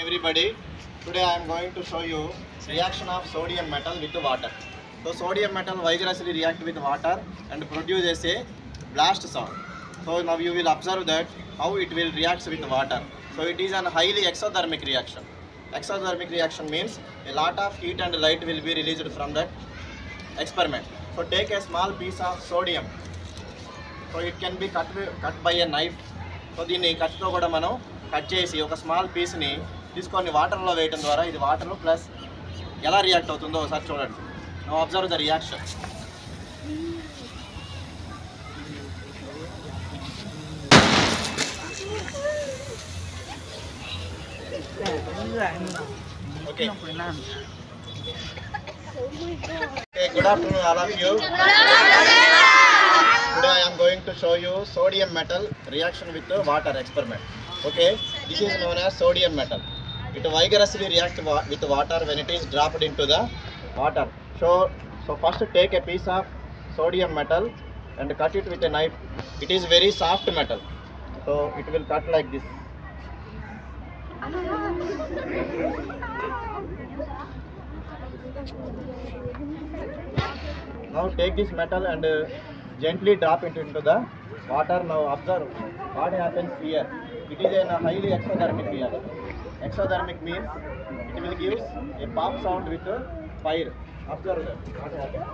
Everybody, today I am going to show you reaction of sodium metal with water. So sodium metal vigorously react with water and produces a blast sound. So now you will observe that how it will react with water. So it is a highly exothermic reaction. Exothermic reaction means a lot of heat and light will be released from that experiment. So take a small piece of sodium. So it can be cut by a knife. So దీన్ని కత్తితో కూడా మనం cut చేసి ఒక small పీస్ని తీసుకొని వాటర్లో వేయడం ద్వారా ఇది వాటర్ ప్లస్ ఎలా రియాక్ట్ అవుతుందో ఒకసారి చూడండి. Now observe the reaction. Okay, good afternoon all of you. Today I am going to show you sodium metal reaction with water experiment. Okay, this is known as sodium metal. It vigorously reacts with water when it is dropped into the water. So first take a piece of sodium metal and cut it with a knife. It is very soft metal, so it will cut like this. Now take this metal and gently drop it into the water. Now observe what happens here. It is a highly exothermic reaction. Exothermic means it will give a pop sound with fire. Observe that. What happens?